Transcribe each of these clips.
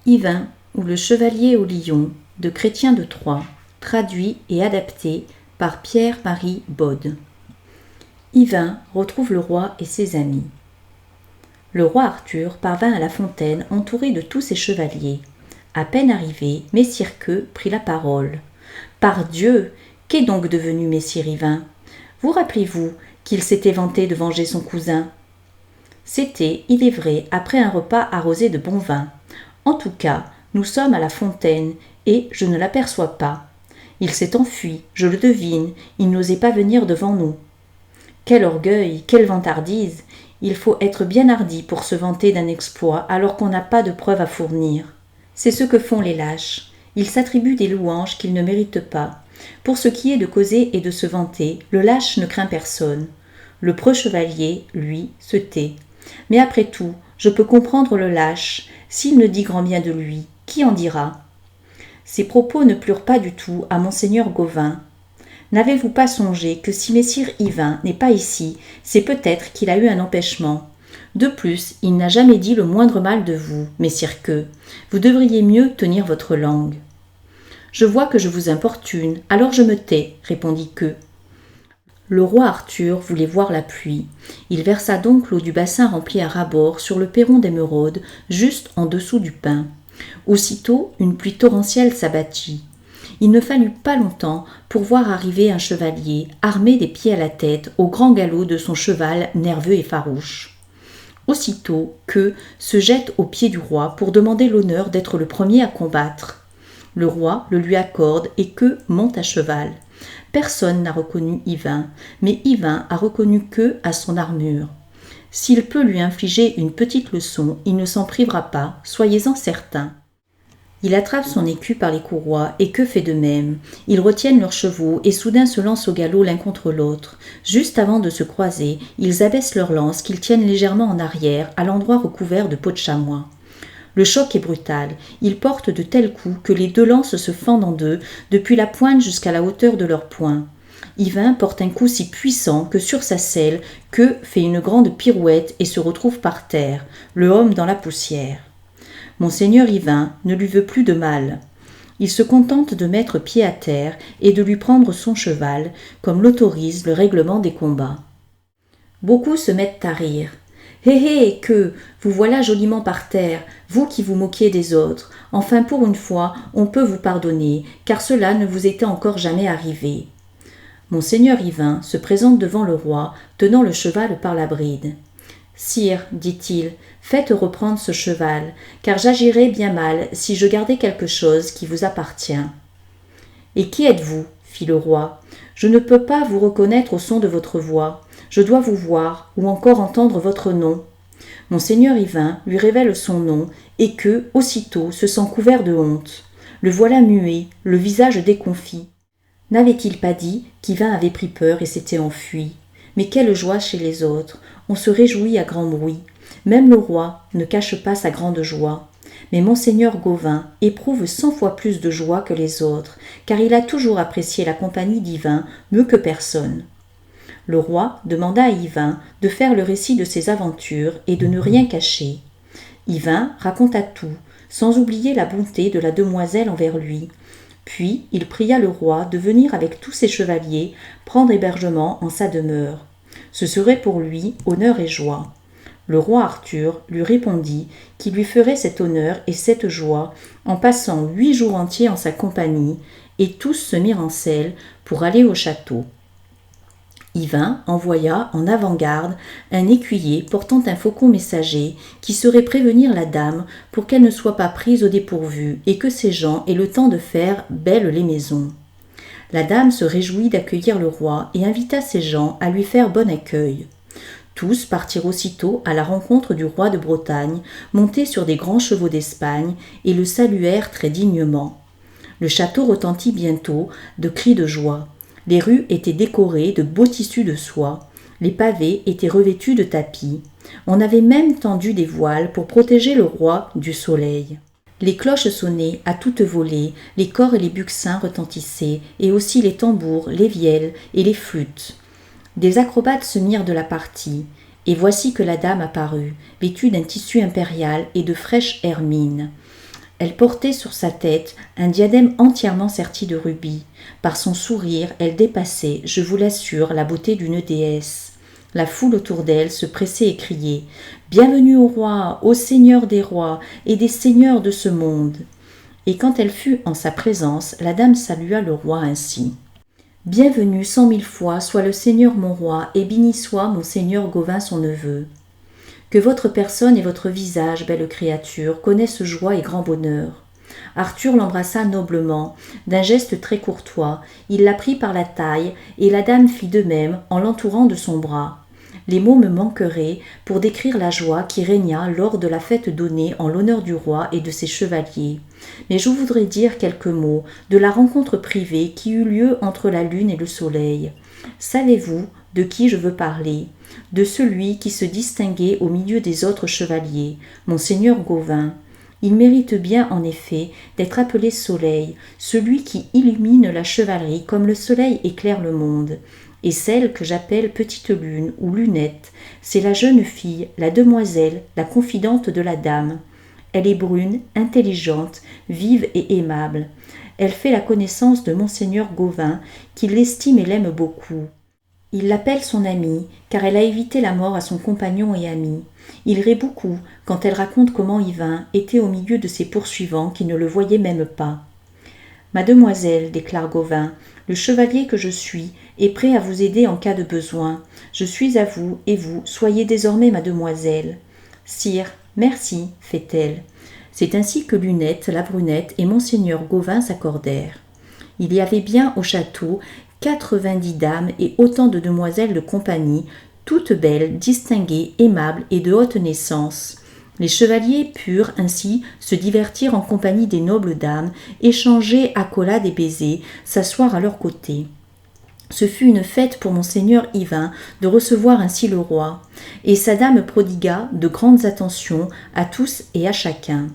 Yvain ou le chevalier au lion de Chrétien de Troyes, traduit et adapté par Pierre-Marie Baude. Yvain retrouve le roi et ses amis. Le roi Arthur parvint à la fontaine entouré de tous ses chevaliers. À peine arrivé, messire Queux prit la parole. « Pardieu, qu'est donc devenu messire Yvain ? Vous rappelez-vous qu'il s'était vanté de venger son cousin ? C'était, il est vrai, après un repas arrosé de bon vin. En tout cas, nous sommes à la fontaine, et je ne l'aperçois pas. Il s'est enfui, je le devine, il n'osait pas venir devant nous. Quel orgueil, quelle vantardise ! Il faut être bien hardi pour se vanter d'un exploit alors qu'on n'a pas de preuves à fournir. C'est ce que font les lâches. Ils s'attribuent des louanges qu'ils ne méritent pas. Pour ce qui est de causer et de se vanter, le lâche ne craint personne. Le preux chevalier, lui, se tait. Mais après tout, je peux comprendre le lâche. S'il ne dit grand bien de lui, qui en dira ? Ces propos ne plurent pas du tout à monseigneur Gauvin. N'avez-vous pas songé que si messire Yvain n'est pas ici, c'est peut-être qu'il a eu un empêchement. De plus, il n'a jamais dit le moindre mal de vous, messire Queux. Vous devriez mieux tenir votre langue. Je vois que je vous importune, alors je me tais, répondit Queux. Le roi Arthur voulait voir la pluie. Il versa donc l'eau du bassin rempli à ras-bord sur le perron d'émeraude, juste en dessous du pin. Aussitôt, une pluie torrentielle s'abattit. Il ne fallut pas longtemps pour voir arriver un chevalier, armé des pieds à la tête, au grand galop de son cheval nerveux et farouche. Aussitôt, Queux se jette aux pieds du roi pour demander l'honneur d'être le premier à combattre. Le roi le lui accorde et Queux monte à cheval. Personne n'a reconnu Yvain, mais Yvain a reconnu Queux à son armure. S'il peut lui infliger une petite leçon, il ne s'en privera pas, soyez-en certains. Il attrape son écu par les courroies et Queux fait de même. Ils retiennent leurs chevaux et soudain se lancent au galop l'un contre l'autre. Juste avant de se croiser, ils abaissent leurs lances qu'ils tiennent légèrement en arrière à l'endroit recouvert de peau de chamois. Le choc est brutal. Ils portent de tels coups que les deux lances se fendent en deux, depuis la pointe jusqu'à la hauteur de leur poing. Yvain porte un coup si puissant que sur sa selle, Queux fait une grande pirouette et se retrouve par terre, le homme dans la poussière. Monseigneur Yvain ne lui veut plus de mal. Il se contente de mettre pied à terre et de lui prendre son cheval, comme l'autorise le règlement des combats. Beaucoup se mettent à rire. « Hé hé, Queux, vous voilà joliment par terre, vous qui vous moquiez des autres. Enfin, pour une fois, on peut vous pardonner, car cela ne vous était encore jamais arrivé. » Monseigneur Yvain se présente devant le roi, tenant le cheval par la bride. « Sire, dit-il, faites reprendre ce cheval, car j'agirais bien mal si je gardais quelque chose qui vous appartient. »« Et qui êtes-vous ? fit le roi. Je ne peux pas vous reconnaître au son de votre voix. Je dois vous voir, ou encore entendre votre nom. » Monseigneur Yvain lui révèle son nom, et Queux, aussitôt, se sent couvert de honte. Le voilà muet, le visage déconfit. N'avait-il pas dit qu'Yvain avait pris peur et s'était enfui ? Mais quelle joie chez les autres ! On se réjouit à grand bruit. Même le roi ne cache pas sa grande joie. Mais monseigneur Gauvin éprouve 100 fois plus de joie que les autres, car il a toujours apprécié la compagnie d'Yvain mieux que personne. Le roi demanda à Yvain de faire le récit de ses aventures et de ne rien cacher. Yvain raconta tout, sans oublier la bonté de la demoiselle envers lui. Puis il pria le roi de venir avec tous ses chevaliers prendre hébergement en sa demeure. Ce serait pour lui honneur et joie. Le roi Arthur lui répondit qu'il lui ferait cet honneur et cette joie en passant 8 jours entiers en sa compagnie, et tous se mirent en selle pour aller au château. Yvain envoya en avant-garde un écuyer portant un faucon messager qui saurait prévenir la dame pour qu'elle ne soit pas prise au dépourvu et que ses gens aient le temps de faire belles les maisons. La dame se réjouit d'accueillir le roi et invita ses gens à lui faire bon accueil. Tous partirent aussitôt à la rencontre du roi de Bretagne, montés sur des grands chevaux d'Espagne, et le saluèrent très dignement. Le château retentit bientôt de cris de joie. Les rues étaient décorées de beaux tissus de soie, les pavés étaient revêtus de tapis. On avait même tendu des voiles pour protéger le roi du soleil. Les cloches sonnaient à toute volée, les cors et les buccins retentissaient, et aussi les tambours, les vielles et les flûtes. Des acrobates se mirent de la partie, et voici que la dame apparut, vêtue d'un tissu impérial et de fraîches hermines. Elle portait sur sa tête un diadème entièrement serti de rubis. Par son sourire, elle dépassait, je vous l'assure, la beauté d'une déesse. La foule autour d'elle se pressait et criait « Bienvenue au roi, au seigneur des rois et des seigneurs de ce monde !» Et quand elle fut en sa présence, la dame salua le roi ainsi. « Bienvenue 100 000 fois soit le seigneur mon roi, et béni soit mon seigneur Gauvin son neveu. Que votre personne et votre visage, belle créature, connaissent joie et grand bonheur. » Arthur l'embrassa noblement, d'un geste très courtois, il la prit par la taille, et la dame fit de même en l'entourant de son bras. Les mots me manqueraient pour décrire la joie qui régna lors de la fête donnée en l'honneur du roi et de ses chevaliers. Mais je voudrais dire quelques mots de la rencontre privée qui eut lieu entre la lune et le soleil. Savez-vous de qui je veux parler ? De celui qui se distinguait au milieu des autres chevaliers, monseigneur Gauvin. Il mérite bien, en effet, d'être appelé soleil, celui qui illumine la chevalerie comme le soleil éclaire le monde. Et celle que j'appelle petite lune ou lunette, c'est la jeune fille, la demoiselle, la confidente de la dame. Elle est brune, intelligente, vive et aimable. Elle fait la connaissance de monseigneur Gauvin, qui l'estime et l'aime beaucoup. Il l'appelle son amie, car elle a évité la mort à son compagnon et ami. Il rit beaucoup quand elle raconte comment Yvain était au milieu de ses poursuivants qui ne le voyaient même pas. « Mademoiselle, déclare Gauvin, le chevalier que je suis est prêt à vous aider en cas de besoin. Je suis à vous, et vous, soyez désormais mademoiselle. »« Sire, merci, fait-elle. » C'est ainsi que Lunette, la brunette et monseigneur Gauvin s'accordèrent. Il y avait bien au château 90 dames et autant de demoiselles de compagnie, toutes belles, distinguées, aimables et de haute naissance. Les chevaliers purent ainsi se divertir en compagnie des nobles dames, échanger accolades et baisers, s'asseoir à leur côté. Ce fut une fête pour monseigneur Yvain de recevoir ainsi le roi, et sa dame prodigua de grandes attentions à tous et à chacun.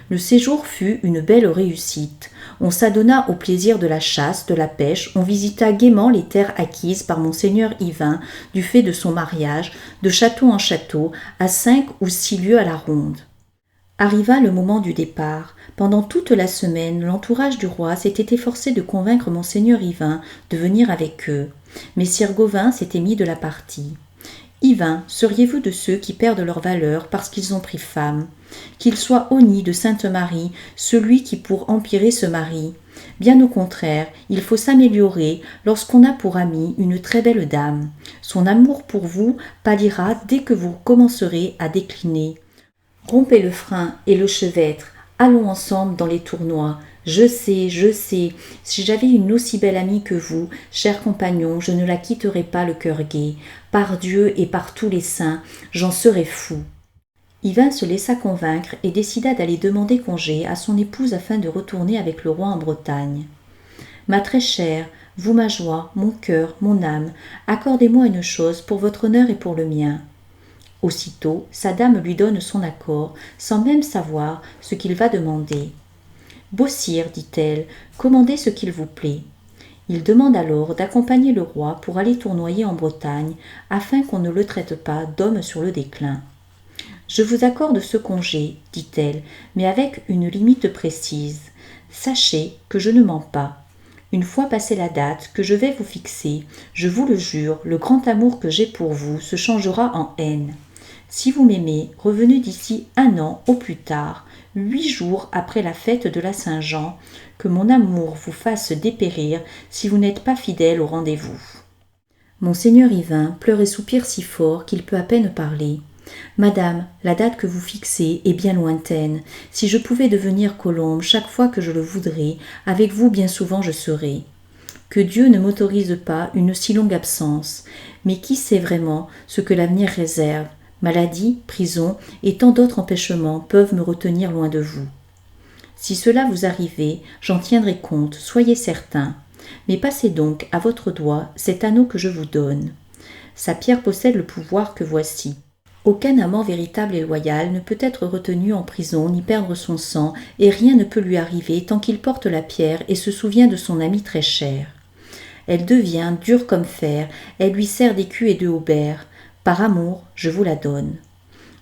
Le séjour fut une belle réussite. On s'adonna au plaisir de la chasse, de la pêche, on visita gaiement les terres acquises par monseigneur Yvain du fait de son mariage, de château en château, à 5 ou 6 lieues à la ronde. Arriva le moment du départ. Pendant toute la semaine, l'entourage du roi s'était efforcé de convaincre monseigneur Yvain de venir avec eux. Mais sire Gauvin s'était mis de la partie. « Yvain, seriez-vous de ceux qui perdent leur valeur parce qu'ils ont pris femme ? Qu'il soit honni de Sainte Marie, celui qui pour empirer se marie. Bien au contraire, il faut s'améliorer lorsqu'on a pour amie une très belle dame. Son amour pour vous pâlira dès que vous commencerez à décliner. Rompez le frein et le chevêtre, allons ensemble dans les tournois. Je sais, si j'avais une aussi belle amie que vous, cher compagnon, je ne la quitterais pas le cœur gai. Par Dieu et par tous les saints, j'en serais fou. » Yvain se laissa convaincre et décida d'aller demander congé à son épouse afin de retourner avec le roi en Bretagne. « Ma très chère, vous ma joie, mon cœur, mon âme, accordez-moi une chose pour votre honneur et pour le mien. » Aussitôt, sa dame lui donne son accord, sans même savoir ce qu'il va demander. « Beau sire, dit-elle, commandez ce qu'il vous plaît. » Il demande alors d'accompagner le roi pour aller tournoyer en Bretagne, afin qu'on ne le traite pas d'homme sur le déclin. « Je vous accorde ce congé, dit-elle, mais avec une limite précise. Sachez que je ne mens pas. Une fois passée la date que je vais vous fixer, je vous le jure, le grand amour que j'ai pour vous se changera en haine. Si vous m'aimez, revenez d'ici 1 an au plus tard, 8 jours après la fête de la Saint-Jean, que mon amour vous fasse dépérir si vous n'êtes pas fidèle au rendez-vous. » Monseigneur Yvain pleure et soupire si fort qu'il peut à peine parler. « Madame, la date que vous fixez est bien lointaine. Si je pouvais devenir colombe chaque fois que je le voudrais, avec vous bien souvent je serais. Que Dieu ne m'autorise pas une si longue absence, mais qui sait vraiment ce que l'avenir réserve? Maladie, prison et tant d'autres empêchements peuvent me retenir loin de vous. Si cela vous arrivait, j'en tiendrai compte, soyez certain. Mais passez donc à votre doigt cet anneau que je vous donne. Sa pierre possède le pouvoir que voici. Aucun amant véritable et loyal ne peut être retenu en prison ni perdre son sang, et rien ne peut lui arriver tant qu'il porte la pierre et se souvient de son ami très cher. Elle devient dure comme fer, elle lui sert d'écu et de haubert. Par amour, je vous la donne.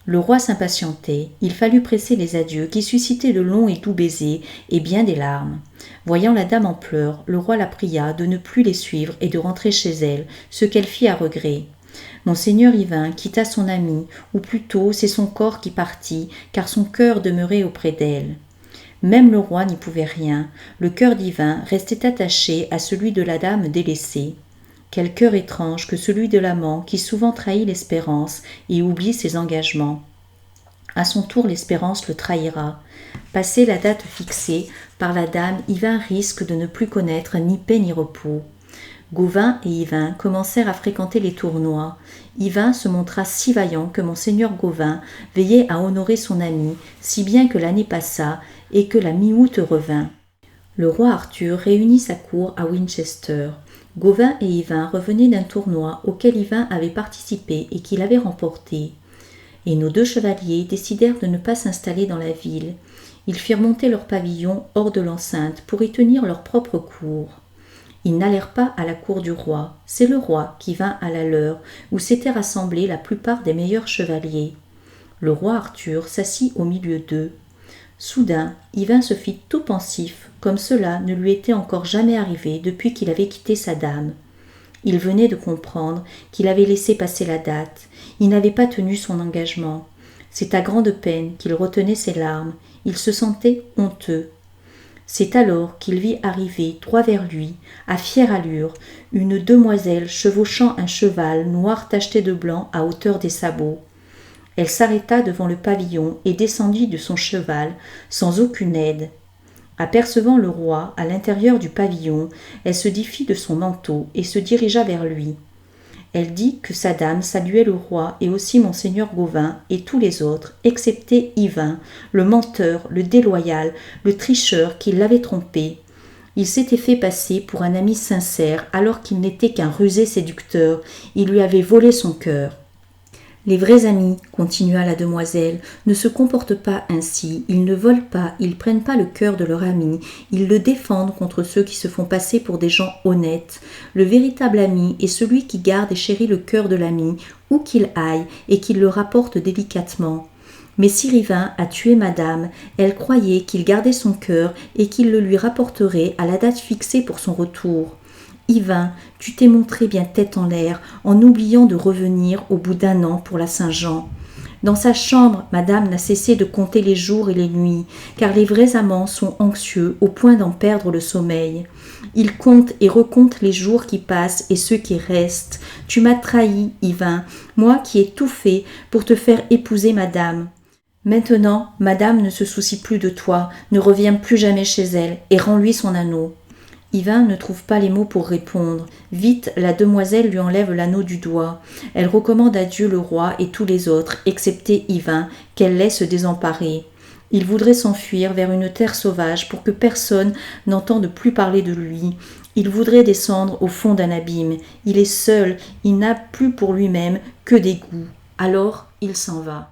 Le roi s'impatientait, il fallut presser les adieux qui suscitaient de longs et doux baisers et bien des larmes. Voyant la dame en pleurs, le roi la pria de ne plus les suivre et de rentrer chez elle, ce qu'elle fit à regret. Monseigneur Yvain quitta son amie, ou plutôt c'est son corps qui partit, car son cœur demeurait auprès d'elle. Même le roi n'y pouvait rien, le cœur d'Yvain restait attaché à celui de la dame délaissée. Quel cœur étrange que celui de l'amant qui souvent trahit l'espérance et oublie ses engagements. À son tour, l'espérance le trahira. Passée la date fixée par la dame, Yvain risque de ne plus connaître ni paix ni repos. Gauvin et Yvain commencèrent à fréquenter les tournois. Yvain se montra si vaillant que monseigneur Gauvin veillait à honorer son ami, si bien que l'année passa et que la mi-août revint. Le roi Arthur réunit sa cour à Winchester. Gauvin et Yvain revenaient d'un tournoi auquel Yvain avait participé et qu'il avait remporté. Et nos deux chevaliers décidèrent de ne pas s'installer dans la ville. Ils firent monter leur pavillon hors de l'enceinte pour y tenir leur propre cour. Ils n'allèrent pas à la cour du roi, c'est le roi qui vint à la leur, où s'étaient rassemblés la plupart des meilleurs chevaliers. Le roi Arthur s'assit au milieu d'eux. Soudain, Yvain se fit tout pensif, comme cela ne lui était encore jamais arrivé depuis qu'il avait quitté sa dame. Il venait de comprendre qu'il avait laissé passer la date, il n'avait pas tenu son engagement. C'est à grande peine qu'il retenait ses larmes, il se sentait honteux. C'est alors qu'il vit arriver droit vers lui, à fière allure, une demoiselle chevauchant un cheval noir tacheté de blanc à hauteur des sabots. Elle s'arrêta devant le pavillon et descendit de son cheval, sans aucune aide. Apercevant le roi à l'intérieur du pavillon, elle se défit de son manteau et se dirigea vers lui. Elle dit que sa dame saluait le roi et aussi monseigneur Gauvin et tous les autres, excepté Yvain, le menteur, le déloyal, le tricheur qui l'avait trompé. Il s'était fait passer pour un ami sincère alors qu'il n'était qu'un rusé séducteur. Il lui avait volé son cœur. Les vrais amis, continua la demoiselle, ne se comportent pas ainsi, ils ne volent pas, ils prennent pas le cœur de leur ami, ils le défendent contre ceux qui se font passer pour des gens honnêtes. Le véritable ami est celui qui garde et chérit le cœur de l'ami, où qu'il aille, et qui le rapporte délicatement. Mais si Yvain a tué madame, elle croyait qu'il gardait son cœur et qu'il le lui rapporterait à la date fixée pour son retour. Yvain, tu t'es montré bien tête en l'air, en oubliant de revenir au bout d'un an pour la Saint-Jean. Dans sa chambre, madame n'a cessé de compter les jours et les nuits, car les vrais amants sont anxieux au point d'en perdre le sommeil. Ils comptent et recomptent les jours qui passent et ceux qui restent. Tu m'as trahi, Yvain, moi qui ai tout fait pour te faire épouser madame. Maintenant, madame ne se soucie plus de toi, ne revient plus jamais chez elle et rends-lui son anneau. Yvain ne trouve pas les mots pour répondre. Vite, la demoiselle lui enlève l'anneau du doigt. Elle recommande à Dieu le roi et tous les autres, excepté Yvain, qu'elle laisse désemparé. Il voudrait s'enfuir vers une terre sauvage pour que personne n'entende plus parler de lui. Il voudrait descendre au fond d'un abîme. Il est seul, il n'a plus pour lui-même que des goûts. Alors, il s'en va.